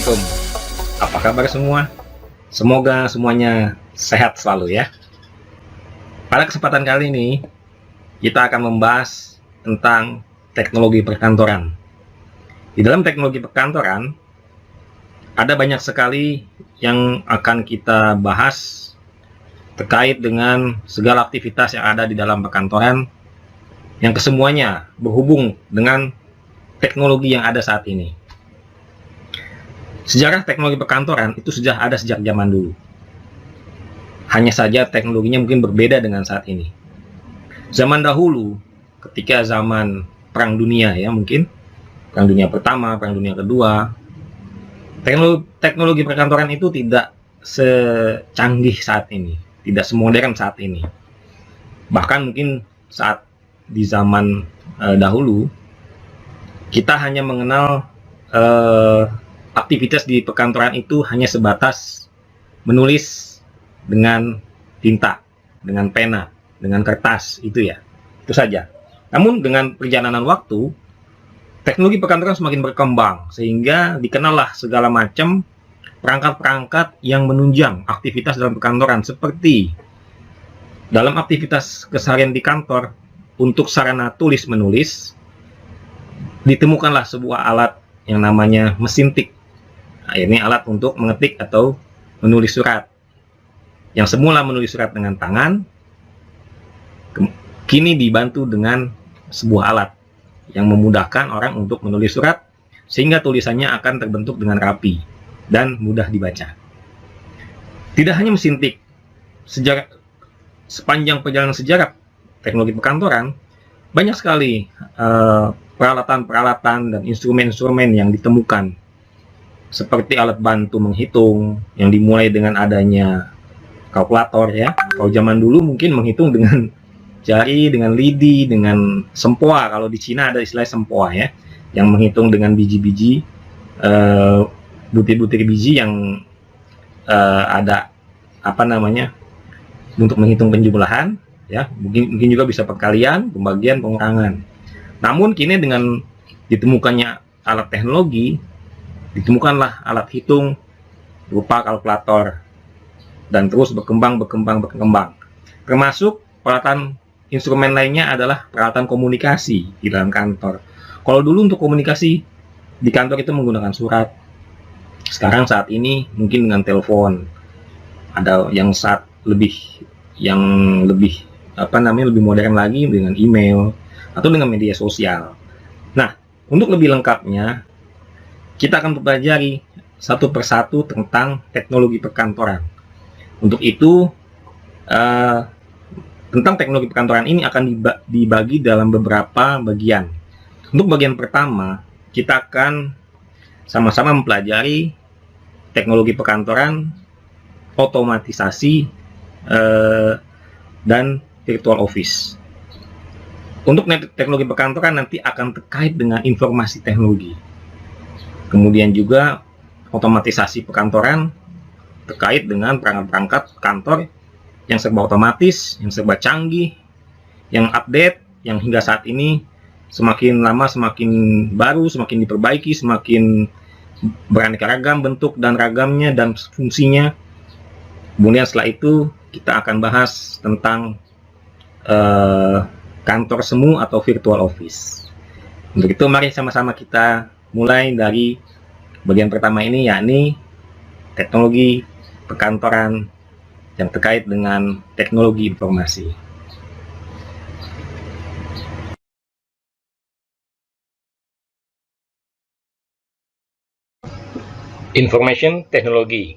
Assalamualaikum. Apa kabar semua? Semoga semuanya sehat selalu ya. Pada kesempatan kali ini, kita akan membahas tentang teknologi perkantoran. Di dalam teknologi perkantoran, ada banyak sekali yang akan kita bahas terkait dengan segala aktivitas yang ada di dalam perkantoran, yang kesemuanya berhubung dengan teknologi yang ada saat ini. Sejarah teknologi perkantoran itu sudah ada sejak zaman dulu. Hanya saja teknologinya mungkin berbeda dengan saat ini. Zaman dahulu, ketika zaman Perang Dunia ya mungkin, Perang Dunia Pertama, Perang Dunia Kedua, teknologi perkantoran itu tidak secanggih saat ini, tidak semodern saat ini. Bahkan mungkin saat di zaman dahulu, kita hanya mengenal aktivitas di perkantoran itu hanya sebatas menulis dengan tinta, dengan pena, dengan kertas, itu saja. Namun dengan perjalanan waktu, teknologi perkantoran semakin berkembang, sehingga dikenallah segala macam perangkat-perangkat yang menunjang aktivitas dalam perkantoran, seperti dalam aktivitas keseharian di kantor, untuk sarana tulis-menulis, ditemukanlah sebuah alat yang namanya mesin tik. Nah, ini alat untuk mengetik atau menulis surat. Yang semula menulis surat dengan tangan, kini dibantu dengan sebuah alat yang memudahkan orang untuk menulis surat, sehingga tulisannya akan terbentuk dengan rapi dan mudah dibaca. Tidak hanya mesin tik, sepanjang perjalanan sejarah teknologi perkantoran, banyak sekali peralatan-peralatan dan instrumen-instrumen yang ditemukan, seperti alat bantu menghitung yang dimulai dengan adanya kalkulator ya. Kalau zaman dulu mungkin menghitung dengan jari, dengan lidi, dengan sempoa. Kalau di Cina ada istilah sempoa ya, yang menghitung dengan biji-biji, butir-butir biji yang ada apa namanya untuk menghitung penjumlahan ya. Mungkin juga bisa perkalian, pembagian, pengurangan. Namun kini dengan ditemukannya alat teknologi, ditemukanlah alat hitung berupa kalkulator, dan terus berkembang. Termasuk peralatan instrumen lainnya adalah peralatan komunikasi di dalam kantor. Kalau dulu untuk komunikasi di kantor itu menggunakan surat. Sekarang saat ini mungkin dengan telepon. Ada yang lebih lebih modern lagi dengan email atau dengan media sosial. Nah, untuk lebih lengkapnya, kita akan mempelajari satu persatu tentang teknologi perkantoran. Untuk itu, tentang teknologi perkantoran ini akan dibagi dalam beberapa bagian. Untuk bagian pertama, kita akan sama-sama mempelajari teknologi perkantoran, otomatisasi, dan virtual office. Untuk teknologi perkantoran nanti akan terkait dengan informasi teknologi. Kemudian juga otomatisasi perkantoran terkait dengan perangkat-perangkat kantor yang serba otomatis, yang serba canggih, yang update, yang hingga saat ini semakin lama semakin baru, semakin diperbaiki, semakin beraneka ragam bentuk dan ragamnya dan fungsinya. Kemudian setelah itu kita akan bahas tentang kantor semu atau virtual office. Untuk itu mari sama-sama kita mulai dari bagian pertama ini, yakni teknologi perkantoran yang terkait dengan teknologi informasi. Information Technology.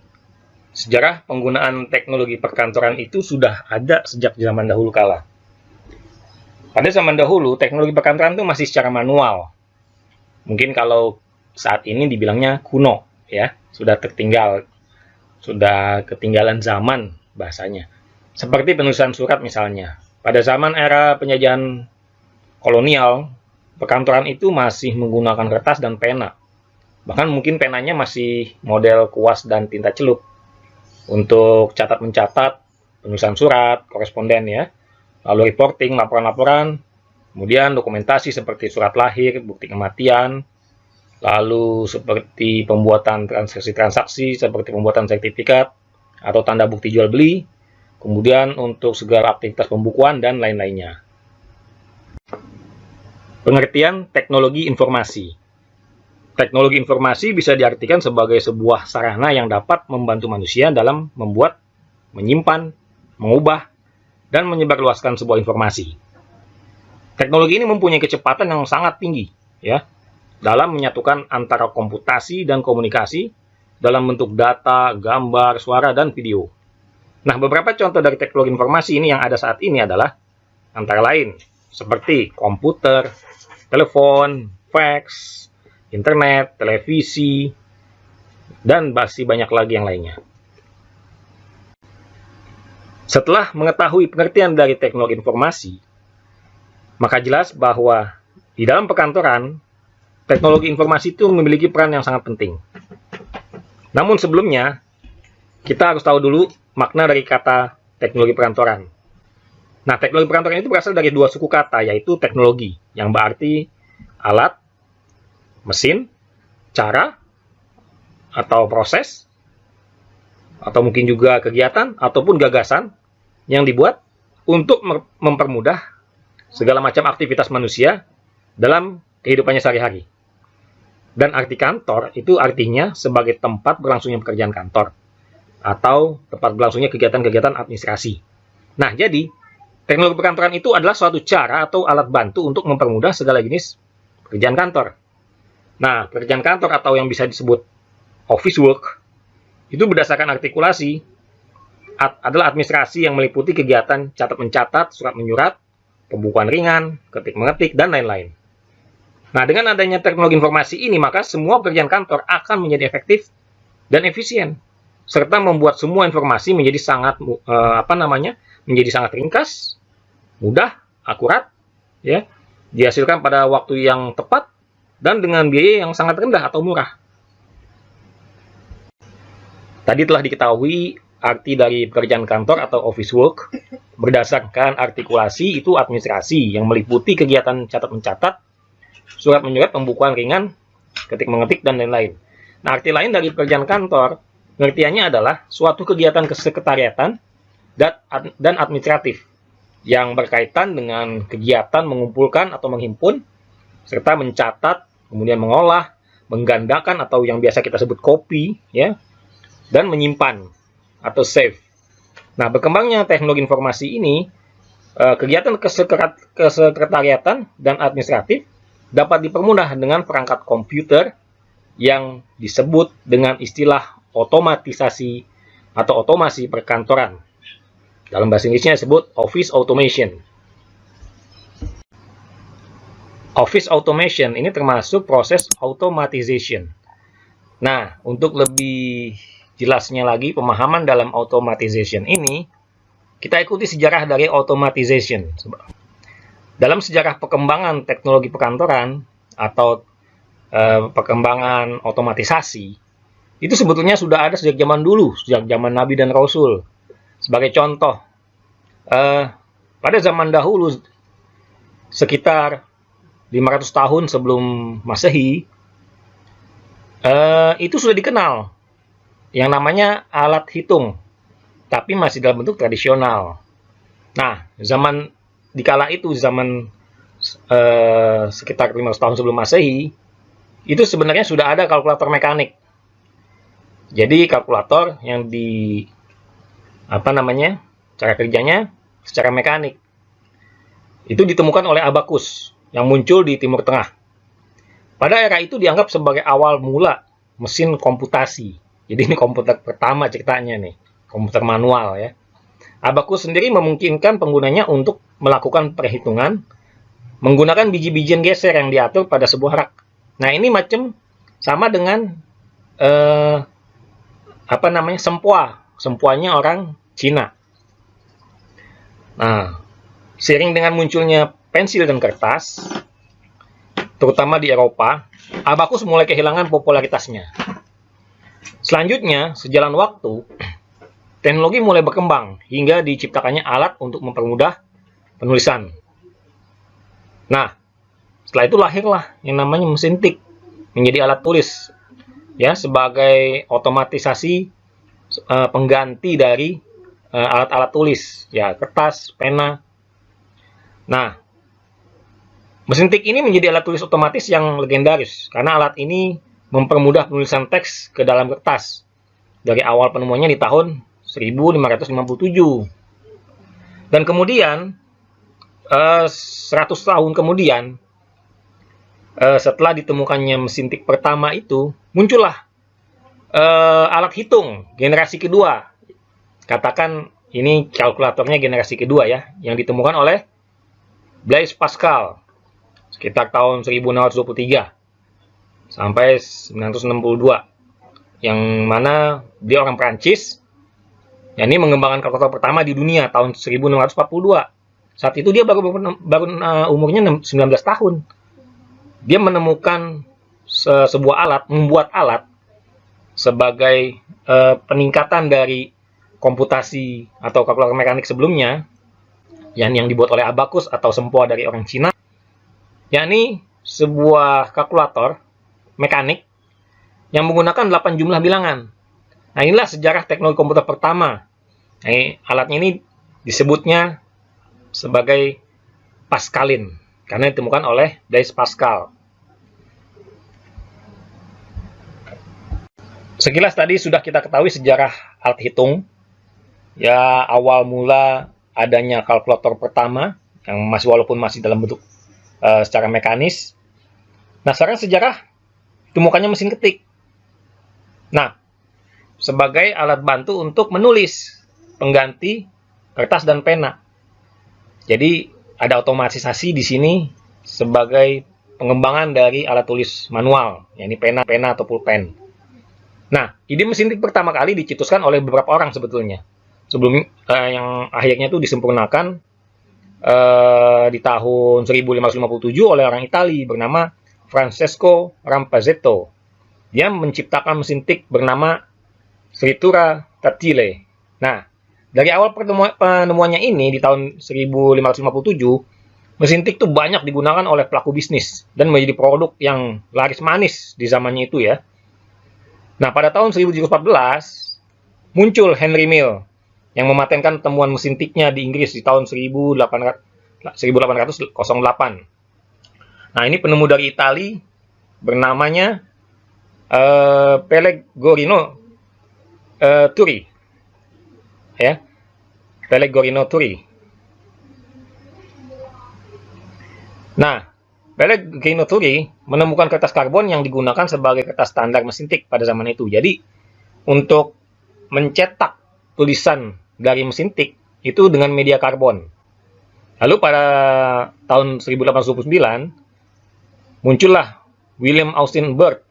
Sejarah penggunaan teknologi perkantoran itu sudah ada sejak zaman dahulu kala. Pada zaman dahulu, teknologi perkantoran itu masih secara manual. Mungkin kalau saat ini dibilangnya kuno, ya, sudah ketinggalan zaman bahasanya. Seperti penulisan surat misalnya. Pada zaman era penjajahan kolonial, perkantoran itu masih menggunakan kertas dan pena. Bahkan mungkin penanya masih model kuas dan tinta celup untuk catat-mencatat penulisan surat, koresponden ya. Lalu reporting, laporan-laporan, kemudian dokumentasi seperti surat lahir, bukti kematian, lalu seperti pembuatan transaksi-transaksi, seperti pembuatan sertifikat atau tanda bukti jual beli, kemudian untuk segala aktivitas pembukuan dan lain-lainnya. Pengertian teknologi informasi. Teknologi informasi bisa diartikan sebagai sebuah sarana yang dapat membantu manusia dalam membuat, menyimpan, mengubah, dan menyebarluaskan sebuah informasi. Teknologi ini mempunyai kecepatan yang sangat tinggi, ya, dalam menyatukan antara komputasi dan komunikasi dalam bentuk data, gambar, suara, dan video. Nah, beberapa contoh dari teknologi informasi ini yang ada saat ini adalah antara lain seperti komputer, telepon, fax, internet, televisi, dan masih banyak lagi yang lainnya. Setelah mengetahui pengertian dari teknologi informasi, maka jelas bahwa di dalam perkantoran, teknologi informasi itu memiliki peran yang sangat penting. Namun sebelumnya, kita harus tahu dulu makna dari kata teknologi perkantoran. Nah, teknologi perkantoran itu berasal dari dua suku kata, yaitu teknologi, yang berarti alat, mesin, cara, atau proses, atau mungkin juga kegiatan, ataupun gagasan yang dibuat untuk mempermudah segala macam aktivitas manusia dalam kehidupannya sehari-hari. Dan arti kantor itu artinya sebagai tempat berlangsungnya pekerjaan kantor atau tempat berlangsungnya kegiatan-kegiatan administrasi. Nah, jadi teknologi perkantoran itu adalah suatu cara atau alat bantu untuk mempermudah segala jenis pekerjaan kantor. Nah, pekerjaan kantor atau yang bisa disebut office work itu berdasarkan artikulasi adalah administrasi yang meliputi kegiatan catat-mencatat, surat-menyurat, pembukuan ringan, ketik-mengetik, dan lain-lain. Nah, dengan adanya teknologi informasi ini, maka semua pekerjaan kantor akan menjadi efektif dan efisien, serta membuat semua informasi menjadi sangat menjadi sangat ringkas, mudah, akurat, ya, dihasilkan pada waktu yang tepat dan dengan biaya yang sangat rendah atau murah. Tadi telah diketahui arti dari pekerjaan kantor atau office work berdasarkan artikulasi itu administrasi yang meliputi kegiatan catat-mencatat, surat-menyurat, pembukuan ringan, ketik-mengetik, dan lain-lain. Nah, arti lain dari pekerjaan kantor, pengertiannya adalah suatu kegiatan kesekretariatan dan administratif yang berkaitan dengan kegiatan mengumpulkan atau menghimpun, serta mencatat, kemudian mengolah, menggandakan atau yang biasa kita sebut copy, ya, dan menyimpan atau save. Nah, berkembangnya teknologi informasi ini, kegiatan kesekretariatan dan administratif dapat dipermudah dengan perangkat komputer yang disebut dengan istilah otomatisasi atau otomasi perkantoran. Dalam bahasa Inggrisnya disebut office automation. Office automation ini termasuk proses automatization. Nah, untuk lebih jelasnya lagi pemahaman dalam automatization ini, kita ikuti sejarah dari automatization. Dalam sejarah perkembangan teknologi perkantoran atau perkembangan otomatisasi, itu sebetulnya sudah ada sejak zaman dulu, sejak zaman Nabi dan Rasul. Sebagai contoh, pada zaman dahulu, sekitar 500 tahun sebelum Masehi, itu sudah dikenal yang namanya alat hitung, tapi masih dalam bentuk tradisional. Nah, zaman dikala itu, zaman sekitar 500 tahun sebelum Masehi, itu sebenarnya sudah ada kalkulator mekanik. Jadi kalkulator yang cara kerjanya secara mekanik. Itu ditemukan oleh Abacus yang muncul di Timur Tengah. Pada era itu dianggap sebagai awal mula mesin komputasi. Jadi ini komputer pertama ceritanya nih, komputer manual ya. Abacus sendiri memungkinkan penggunanya untuk melakukan perhitungan menggunakan biji-bijian geser yang diatur pada sebuah rak. Nah, ini macam sama dengan sempoanya orang Cina. Nah, seiring dengan munculnya pensil dan kertas, terutama di Eropa, Abacus mulai kehilangan popularitasnya. Selanjutnya, sejalan waktu, teknologi mulai berkembang hingga diciptakannya alat untuk mempermudah penulisan. Nah, setelah itu lahirlah yang namanya mesin tik. menjadi alat tulis, ya, sebagai otomatisasi pengganti dari alat-alat tulis, ya, kertas, pena. Nah, mesin tik ini menjadi alat tulis otomatis yang legendaris karena alat ini mempermudah penulisan teks ke dalam kertas dari awal penemuannya di tahun 1557. Dan kemudian 100 tahun kemudian, setelah ditemukannya mesin tik pertama itu, muncullah alat hitung generasi kedua. Katakan ini kalkulatornya generasi kedua, ya, yang ditemukan oleh Blaise Pascal sekitar tahun 1623 sampai 1962, yang mana dia orang Prancis. Ya, ini mengembangkan kalkulator pertama di dunia tahun 1642. Saat itu dia baru umurnya 19 tahun. Dia menemukan sebuah alat, membuat alat sebagai peningkatan dari komputasi atau kalkulator mekanik sebelumnya, yang dibuat oleh Abacus atau sempoa dari orang Cina, yakni sebuah kalkulator mekanik yang menggunakan 8 jumlah bilangan. Nah, inilah sejarah teknologi komputer pertama. Nah, alatnya ini disebutnya sebagai Pascalin karena ditemukan oleh Blaise Pascal. Sekilas tadi sudah kita ketahui sejarah alat hitung. Ya, awal mula adanya kalkulator pertama yang walaupun masih dalam bentuk secara mekanis. Nah, sekarang sejarah ditemukannya mesin ketik. Nah, sebagai alat bantu untuk menulis, pengganti kertas dan pena. Jadi ada otomatisasi di sini sebagai pengembangan dari alat tulis manual, yakni pena atau pulpen. Nah, ide mesin tik pertama kali dicetuskan oleh beberapa orang sebetulnya. Sebelum yang akhirnya itu disempurnakan di tahun 1557 oleh orang Italia bernama Francesco Rampazzetto. Dia menciptakan mesin tik bernama Scrittura Tattile. Nah, dari awal penemuannya ini di tahun 1557, mesin tik itu banyak digunakan oleh pelaku bisnis dan menjadi produk yang laris manis di zamannya itu, ya. Nah, pada tahun 1714 muncul Henry Mill yang mematenkan temuan mesin tiknya di Inggris di tahun 1808. Nah, ini penemu dari Italia bernamanya Pellegrino Turri, ya, Pellegrino Turri. Nah, Pellegrino Turri menemukan kertas karbon yang digunakan sebagai kertas standar mesin tik pada zaman itu. Jadi, untuk mencetak tulisan dari mesin tik itu dengan media karbon. Lalu pada tahun 1829 muncullah William Austin Bird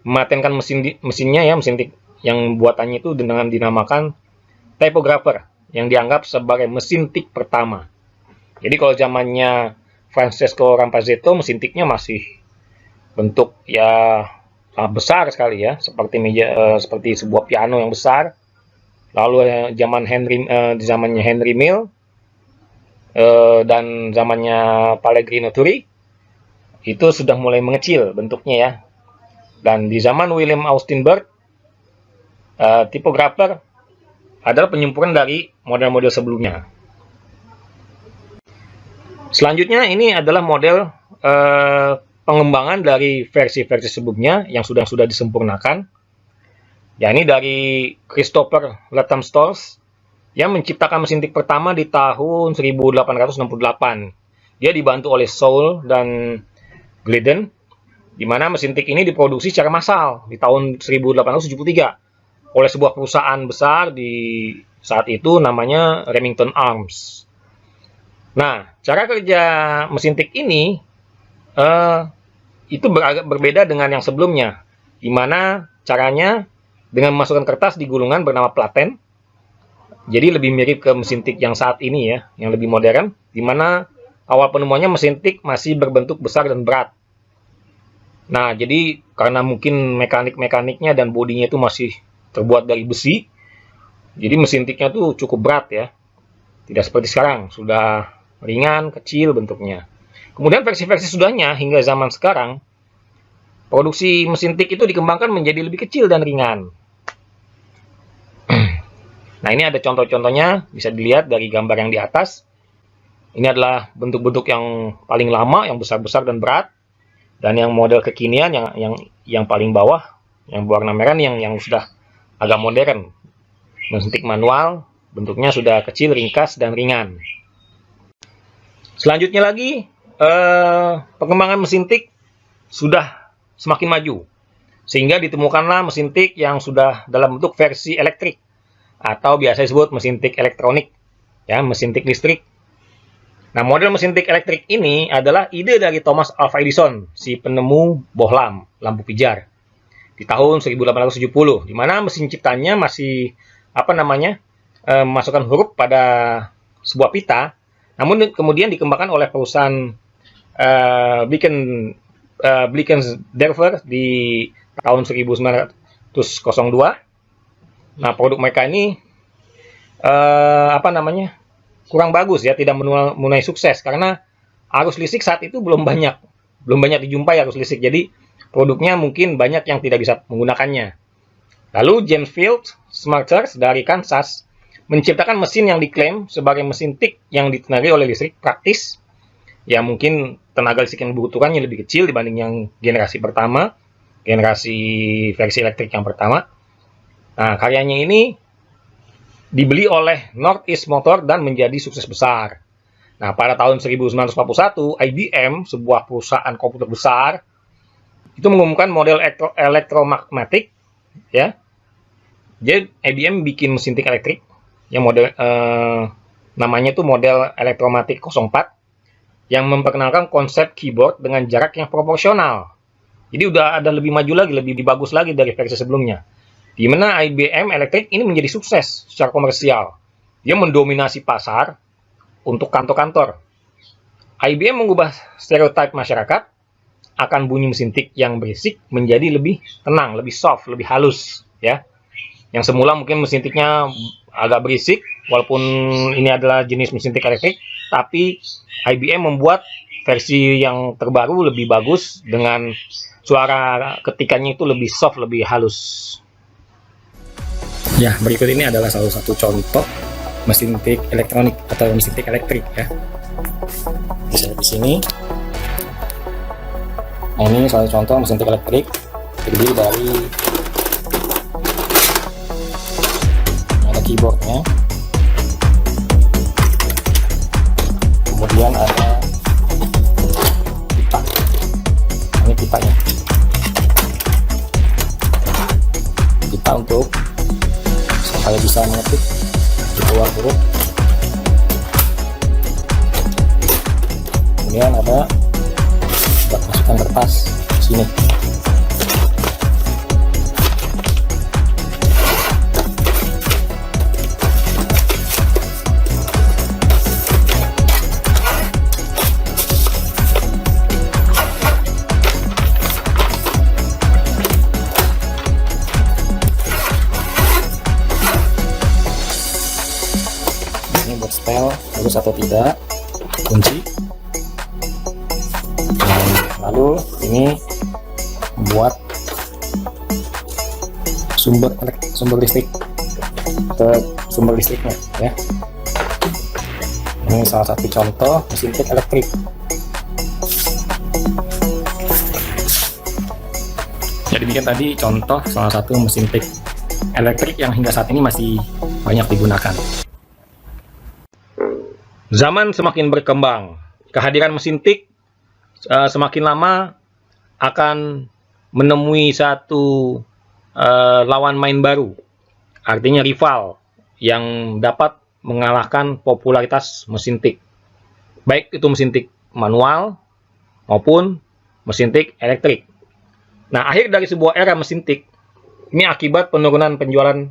mematenkan mesinnya, ya, mesin tik yang buatannya itu dengan dinamakan typographer, yang dianggap sebagai mesin tik pertama. Jadi kalau zamannya Francesco Rampazzetto, mesin tiknya masih bentuk, ya, sangat besar sekali, ya, seperti sebuah piano yang besar. Lalu di zamannya Henry Mill dan zamannya Pellegrino Turri itu sudah mulai mengecil bentuknya, ya. Dan di zaman William Austin Bird, tipografer adalah penyempurnaan dari model-model sebelumnya. Selanjutnya ini adalah model pengembangan dari versi-versi sebelumnya yang sudah disempurnakan. Yakni dari Christopher Latham Stolz yang menciptakan mesin tik pertama di tahun 1868. Dia dibantu oleh Soule dan Gliddon, di mana mesin tik ini diproduksi secara massal di tahun 1873 oleh sebuah perusahaan besar di saat itu namanya Remington Arms. Nah, cara kerja mesin tik ini itu berbeda dengan yang sebelumnya, di mana caranya dengan memasukkan kertas di gulungan bernama platen. Jadi lebih mirip ke mesin tik yang saat ini, ya, yang lebih modern, di mana awal penemuannya mesin tik masih berbentuk besar dan berat. Nah, jadi karena mungkin mekaniknya dan bodinya itu masih terbuat dari besi, jadi mesin tiknya tuh cukup berat, ya. Tidak seperti sekarang, sudah ringan, kecil bentuknya. Kemudian versi-versi sudahnya hingga zaman sekarang produksi mesin tik itu dikembangkan menjadi lebih kecil dan ringan. Nah, ini ada contoh-contohnya, bisa dilihat dari gambar yang di atas. Ini adalah bentuk-bentuk yang paling lama, yang besar-besar dan berat. Dan yang model kekinian, yang paling bawah, yang berwarna merah, yang sudah agak modern. Mesin tik manual, bentuknya sudah kecil, ringkas, dan ringan. Selanjutnya lagi, pengembangan mesin tik sudah semakin maju. Sehingga ditemukanlah mesin tik yang sudah dalam bentuk versi elektrik. Atau biasa disebut mesin tik elektronik. Ya, mesin tik listrik. Nah, model mesin tik elektrik ini adalah ide dari Thomas Alva Edison, si penemu bohlam, lampu pijar, di tahun 1870, di mana mesin ciptanya masih, masukkan huruf pada sebuah pita, namun kemudian dikembangkan oleh perusahaan Blickensderfer di tahun 1902. Nah, produk mereka ini kurang bagus ya, tidak menuai sukses karena arus listrik saat itu belum banyak dijumpai arus listrik. Jadi produknya mungkin banyak yang tidak bisa menggunakannya. Lalu James Field Smarters dari Kansas menciptakan mesin yang diklaim sebagai mesin tik yang ditenagai oleh listrik praktis. Ya, mungkin tenaga listrik yang dibutuhkannya lebih kecil dibanding yang generasi pertama, generasi versi elektrik yang pertama. Nah, karyanya ini dibeli oleh Northeast Motor dan menjadi sukses besar. Nah, pada tahun 1941, IBM, sebuah perusahaan komputer besar, itu mengumumkan model elektromagnetik, ya. Jadi IBM bikin mesin tik elektrik, yang model namanya itu model Elektromatik 04, yang memperkenalkan konsep keyboard dengan jarak yang proporsional. Jadi udah ada lebih maju lagi, lebih bagus lagi dari versi sebelumnya. Di mana IBM elektrik ini menjadi sukses secara komersial. Dia mendominasi pasar untuk kantor-kantor. IBM mengubah stereotip masyarakat akan bunyi mesin tik yang berisik menjadi lebih tenang, lebih soft, lebih halus, ya. Yang semula mungkin mesin tiknya agak berisik, walaupun ini adalah jenis mesin tik elektrik, tapi IBM membuat versi yang terbaru lebih bagus dengan suara ketikannya itu lebih soft, lebih halus. Ya, berikut ini adalah salah satu contoh mesin tik elektronik atau mesin tik elektrik, ya. Bisa di sini. Nah, ini salah satu contoh mesin tik elektrik terdiri dari ada keyboardnya, kemudian ada pipa. Ini pipanya. Pipa untuk supaya bisa mengetik di keluar huruf. Kemudian ada buat masukkan kertas di sini. Buat setel bagus atau tidak, kunci. Dan lalu ini buat sumber listrik ke sumber listriknya, ya. Ini salah satu contoh mesin tik elektrik. Jadi demikian tadi contoh salah satu mesin tik elektrik yang hingga saat ini masih banyak digunakan. Zaman semakin berkembang, kehadiran mesin tik semakin lama akan menemui satu lawan main baru, artinya rival yang dapat mengalahkan popularitas mesin tik, baik itu mesin tik manual maupun mesin tik elektrik. Nah, akhir dari sebuah era mesin tik ini akibat penurunan penjualan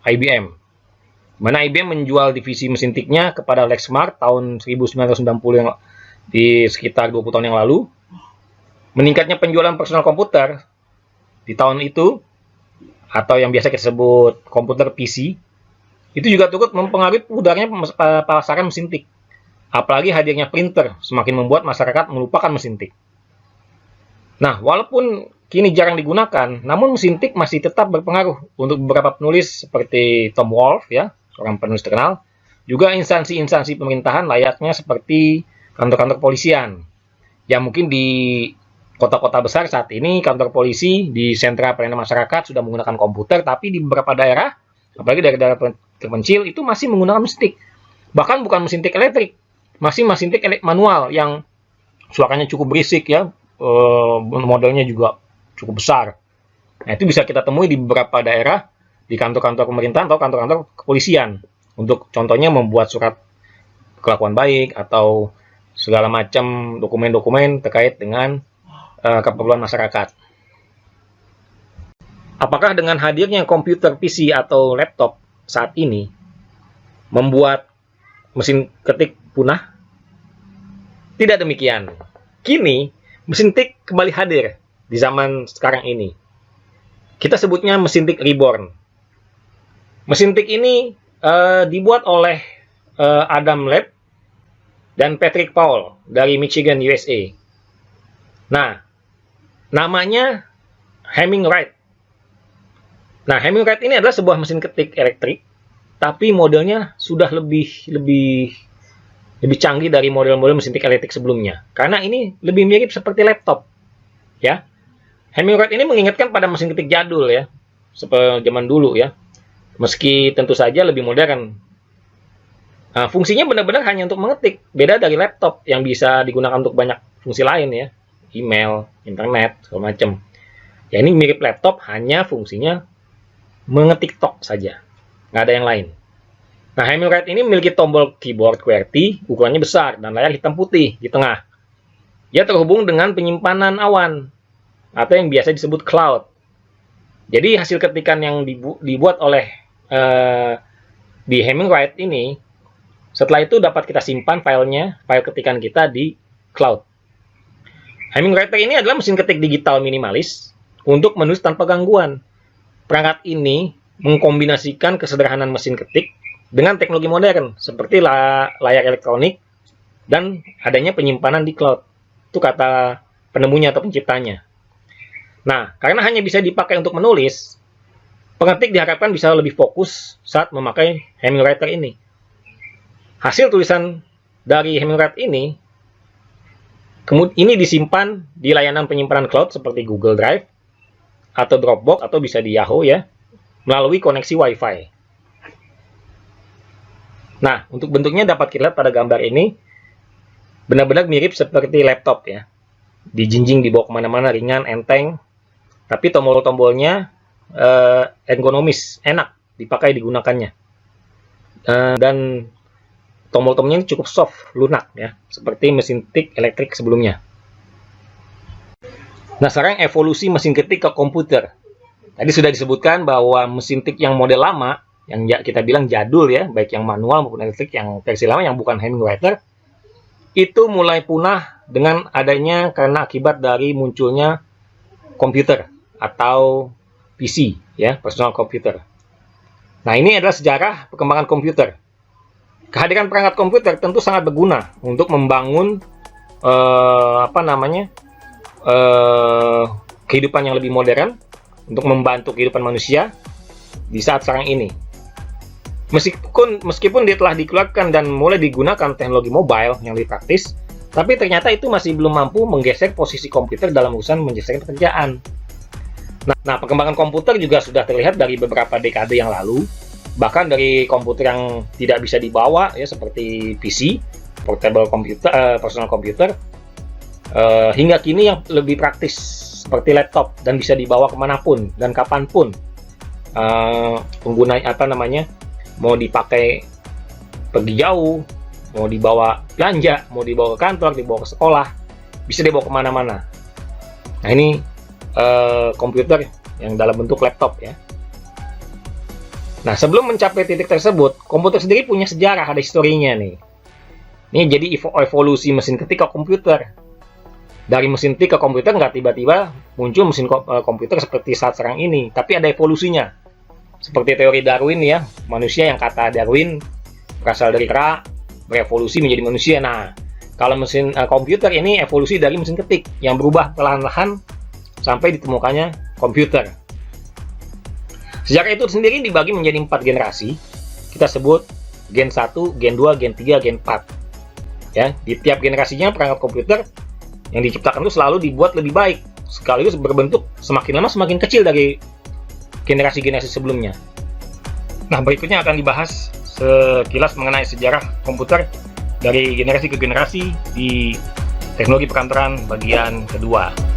IBM. Mana IBM menjual divisi mesin tiknya kepada Lexmark tahun 1990 yang di sekitar 20 tahun yang lalu. Meningkatnya penjualan personal komputer di tahun itu, atau yang biasa kita sebut komputer PC, itu juga turut mempengaruhi pudarnya pasaran mesin tik. Apalagi hadirnya printer semakin membuat masyarakat melupakan mesin tik. Nah, walaupun kini jarang digunakan, namun mesin tik masih tetap berpengaruh untuk beberapa penulis seperti Tom Wolfe, ya, seorang penulis terkenal, juga instansi-instansi pemerintahan layaknya seperti kantor-kantor polisian. Ya mungkin di kota-kota besar saat ini kantor polisi di sentra pelayanan masyarakat sudah menggunakan komputer, tapi di beberapa daerah, apalagi daerah-daerah terpencil, itu masih menggunakan mesin tik. Bahkan bukan mesin tik elektrik, masih mesin tik manual yang suaranya cukup berisik, ya, modelnya juga cukup besar. Nah, itu bisa kita temui di beberapa daerah, di kantor-kantor pemerintahan atau kantor-kantor kepolisian. Untuk contohnya membuat surat kelakuan baik atau segala macam dokumen-dokumen terkait dengan keperluan masyarakat. Apakah dengan hadirnya komputer PC atau laptop saat ini membuat mesin ketik punah? Tidak demikian. Kini mesin tik kembali hadir di zaman sekarang ini. Kita sebutnya mesin tik reborn. Mesin tik ini dibuat oleh Adam Lab dan Patrick Powell dari Michigan, USA. Nah, namanya Hemingwright. Nah, Hemingwright ini adalah sebuah mesin ketik elektrik, tapi modelnya sudah lebih canggih dari model-model mesin ketik elektrik sebelumnya. Karena ini lebih mirip seperti laptop, ya. Hemingwright ini mengingatkan pada mesin ketik jadul, ya, seperti zaman dulu, ya. Meski tentu saja lebih modern. Nah, fungsinya benar-benar hanya untuk mengetik, beda dari laptop yang bisa digunakan untuk banyak fungsi lain, ya, email, internet, segala macam. Ya, ini mirip laptop, hanya fungsinya mengetik tok saja, nggak ada yang lain. Nah, Hemingwright ini memiliki tombol keyboard QWERTY, ukurannya besar, dan layar hitam putih di tengah. Ia terhubung dengan penyimpanan awan, atau yang biasa disebut cloud. Jadi, hasil ketikan yang dibuat oleh di Hemingwright ini, setelah itu dapat kita simpan filenya, file ketikan kita di cloud. Hemingwriter ini adalah mesin ketik digital minimalis untuk menulis tanpa gangguan. Perangkat ini mengkombinasikan kesederhanaan mesin ketik dengan teknologi modern seperti layar elektronik dan adanya penyimpanan di cloud. Itu kata penemunya atau penciptanya. Nah, karena hanya bisa dipakai untuk menulis, pengetik diharapkan bisa lebih fokus saat memakai Hemingwriter ini. Hasil tulisan dari Hemingwright ini disimpan di layanan penyimpanan cloud seperti Google Drive atau Dropbox atau bisa di Yahoo, ya, melalui koneksi Wi-Fi. Nah, untuk bentuknya dapat kita lihat pada gambar ini benar-benar mirip seperti laptop, ya. Dijinjing dibawa kemana-mana, ringan, enteng, tapi tombol-tombolnya ergonomis, enak dipakai digunakannya. Dan tombol-tombolnya cukup soft, lunak, ya, seperti mesin tik elektrik sebelumnya. Nah, sekarang evolusi mesin ketik ke komputer. Tadi sudah disebutkan bahwa mesin tik yang model lama, yang kita bilang jadul, ya, baik yang manual maupun elektrik, yang versi lama yang bukan Hemingwriter, itu mulai punah dengan adanya karena akibat dari munculnya komputer atau PC, ya, personal computer. Nah, ini adalah sejarah perkembangan komputer. Kehadiran perangkat komputer tentu sangat berguna untuk membangun kehidupan yang lebih modern, untuk membantu kehidupan manusia di saat sekarang ini. Meskipun dia telah dikeluarkan dan mulai digunakan teknologi mobile yang lebih praktis, tapi ternyata itu masih belum mampu menggeser posisi komputer dalam urusan menyelesaikan pekerjaan. Nah, perkembangan komputer juga sudah terlihat dari beberapa dekade yang lalu, bahkan dari komputer yang tidak bisa dibawa, ya, seperti PC, portable computer, personal computer, hingga kini yang lebih praktis seperti laptop dan bisa dibawa kemanapun dan kapanpun. Pengguna mau dipakai pergi jauh, mau dibawa belanja, mau dibawa ke kantor, dibawa ke sekolah, bisa dibawa kemana-mana. Nah, ini komputer yang dalam bentuk laptop, ya. Nah, sebelum mencapai titik tersebut, komputer sendiri punya sejarah, ada historinya nih. Ini jadi evolusi mesin ketik ke komputer. Dari mesin tik ke komputer nggak tiba-tiba muncul mesin komputer seperti saat sekarang ini, tapi ada evolusinya. Seperti teori Darwin, ya, manusia yang kata Darwin berasal dari kera, berevolusi menjadi manusia. Nah, kalau mesin komputer ini evolusi dari mesin ketik yang berubah perlahan-lahan sampai ditemukannya komputer. Sejarah itu sendiri dibagi menjadi 4 generasi. Kita sebut Gen 1, Gen 2, Gen 3, Gen 4. Ya, di tiap generasinya perangkat komputer yang diciptakan itu selalu dibuat lebih baik, sekaligus berbentuk semakin lama semakin kecil dari generasi-generasi sebelumnya. Nah, berikutnya akan dibahas sekilas mengenai sejarah komputer dari generasi ke generasi di teknologi perkantoran bagian kedua.